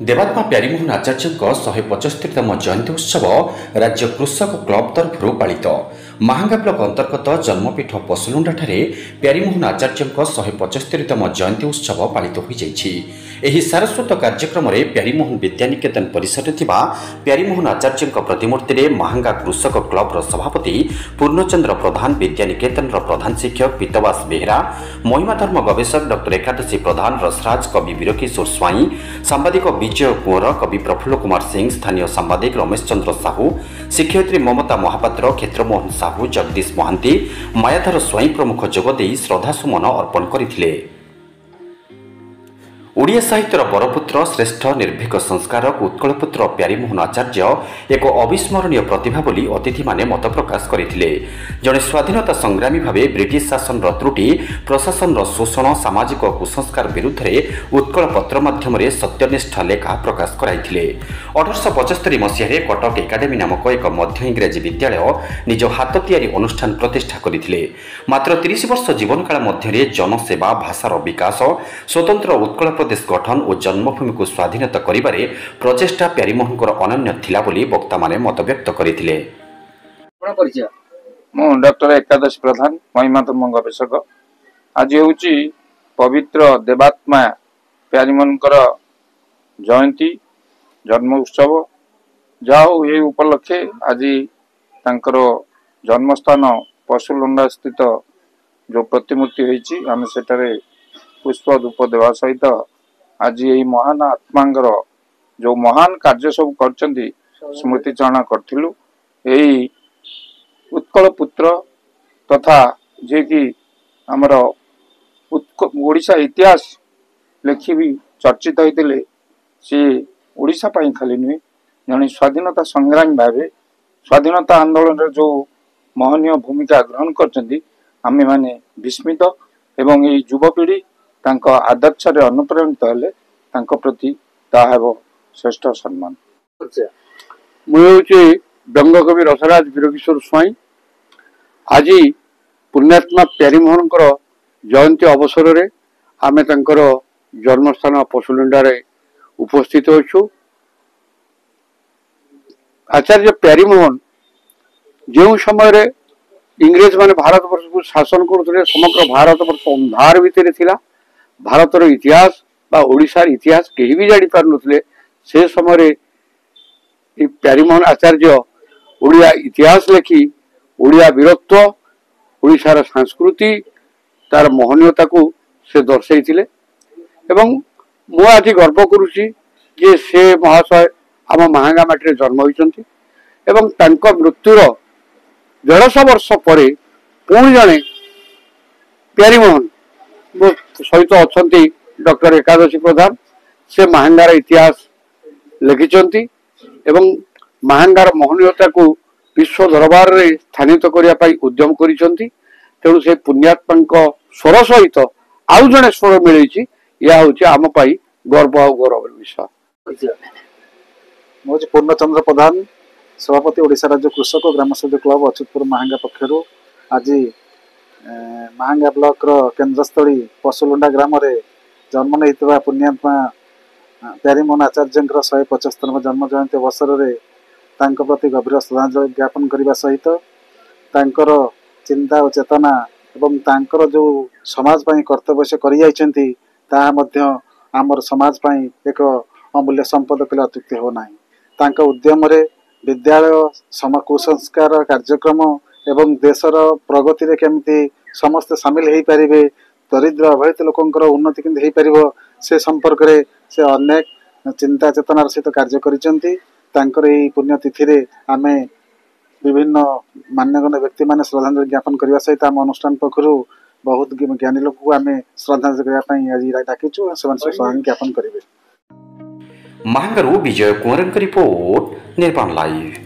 देवात्मा प्यारीमोहन आचार्य 175तम जयंती उत्सव राज्य कृषक क्लब तरफ पालित महांगा ब्लॉक अंतर्गत जन्मपीठ पशुलुंडाଠାରେ प्यारीमोहन आचार्य 175तम जयंती उत्सव पालित हो जाइछि। एही सारस्वत कार्यक्रम रे प्यारीमोहन विद्यानिकेतन परिसर थिबा प्यारीमोहन आचार्य प्रतिमूर्ति रे महांगा कृषक क्लब रो सभापति पूर्णचंद्र प्रधान, विद्यानिकेतन रो प्रधान शिक्षक पीतवास बेहरा, महिमा धर्म गवेषक डॉ एकादशी प्रधान, रसराज कवि वीरकिशोर स्वाई, सांबादिक विजय कुंवर, कवि प्रफुल्ल कुमार सिंह, स्थानीय सांबादिक रमेश चंद्र साहू, शिक्षयित्री ममता महापात्र, क्षेत्रमोहन साहू, जगदीश महांती, मायाधर स्वाई प्रमुख जोगदे श्रद्धासुमन अर्पण करथिले। ओडिया साहित्यर बरपुत्र, श्रेष्ठ निर्भीक संस्कारक, उत्कलपुत्र प्यारीमोहन आचार्य एक अविस्मरणीय प्रतिभा बोली अतिथि माने मत प्रकाश करथिले। जड़े स्वाधीनता संग्रामी भावे ब्रिटिश शासन त्रुटि, प्रशासन शोषण, सामाजिक कुसंस्कार विरुद्ध में उत्कल पत्र माध्यम सत्यनिष्ठा लेखा प्रकाश कराइथिले। 1875 मसीह कटक एकाडेमी नामक एक मध्य इंग्राजी विद्यालय निज हाथ तियारी अनुष्ठान प्रतिष्ठा करथिले। मात्र 30 वर्ष जीवनकाल मध्य जनसेवा, भाषार विकास, स्वतंत्र उत्कल देश गठन और जन्मभूमि को स्वाधीनता करिबारे प्रचेष्टा प्यारीमोहन अनन्य थिला बोली वक्ता माने मत व्यक्त करथिले। मु डॉक्टर एकादशी प्रधान, महिमा धर्म गवेषक। आज होउची पवित्र देवात्मा प्यारीमोहन जयंती जन्म उत्सव। जाओ ये उपलक्षे आज तांकर जन्मस्थान पशुलुंडा स्थित जो प्रतिमूर्ति होईची आम सेटारे पुष्प धूप देवा सहित आज यही महान आत्मांगर जो महान कार्य सब करचंदी स्मृति चारणा करथिलु। यही उत्कल पुत्र तथा जे कि हमर ओडिशा इतिहास लेखि भी चर्चित होइतिले। से ओडिशा पई खाली नुहे, जने स्वाधीनता संग्रामी भावे स्वाधीनता आंदोलन जो महनीय भूमिका ग्रहण करचंदी आमे माने विस्मित एवं ये युवपीढ़ी तांको आदर्श रे अनुप्राणित हेले तांको प्रति ताहाबो श्रेष्ठ सम्मान। मुझे व्यंगकवि रसराज वीरकिशोर स्वाई आज पुण्यात्मा प्यारीमोहन जयंती अवसर रे आमे तांकर जन्मस्थान पशुलुंडा रे उपस्थित होछु। आचार्य प्यारीमोहन जो समय रे इंग्रेज माने भारत वर्ष को शासन करते समग्र भारत वर्ष अंधार भितर थिला। भारतर इतिहास बा ओडिशार इतिहास केही भी जानि पार नथले। से समय प्यारीमोहन आचार्य ओडिया इतिहास लेखि ओडिया वीरत्व, ओडिशार संस्कृति तार महनीयता को से दर्शाइथिले। एवं मु आज गर्व करुछि जे से महाशय आम महांगा माटी जन्म होइचंती एवं तांको मृत्युर 150 वर्ष पर पुणी जड़े प्यारीमोहन सहित अच्छा डॉक्टर एकादशी प्रधान। से महांगार इतिहास लिखिंट एवं महांगार महनीयता को विश्व दरबार रे स्थानित करने उद्यम करिसेंती। तेणु से पुण्यात्मा स्वर सहित आउ जड़े स्वर मिली यह हूँ आम गर्व आ गौरव विषय। मुझे पूर्णचंद्र प्रधान, सभापति ओडिशा राज्य कृषक ग्राम सेवक क्लब अच्युतपुर महांगा पक्षर आज महांगा ब्लॉक केन्द्रस्थली पशुलुंडा ग्राम रे जन्म नहीं पुण्यात्मा प्यारीमोहन आचार्य 175तम जन्म जयंती अवसर में तांको प्रति गभीर श्रद्धांजलि ज्ञापन करने सहित तांकर चिंता और चेतना एवं तांकर जो समाज पाई कर्तव्य से करि जाइछंती ताहा मध्य आमर समाज पाई एक अमूल्य संपद कले अत्युक्ति हो नाही। तांका उद्यम रे विद्यालय कुसंस्कार कार्यक्रम एवं देशर प्रगति रे केमती समस्त सामिल हो पारे, दरिद्र अवहेलित लोकंकर उन्नति केमती हो पारिबो से संपर्क रे से अनेक चिंता चेतनार सहित कार्य करिसेंती। तांकर एही पुण्यतिथि रे आमे विभिन्न मान्यगण्य व्यक्ति माने श्रद्धांजलि ज्ञापन करने सहित आम अनुष्ठान पक्षर बहुत ज्ञानी लोक को आमे श्रद्धांजलि करने आज डाकिचु। श्रद्धांजलि ज्ञापन करेंगे। महांगारू विजय कुंवरन रिपोर्ट निर्माण लाइव।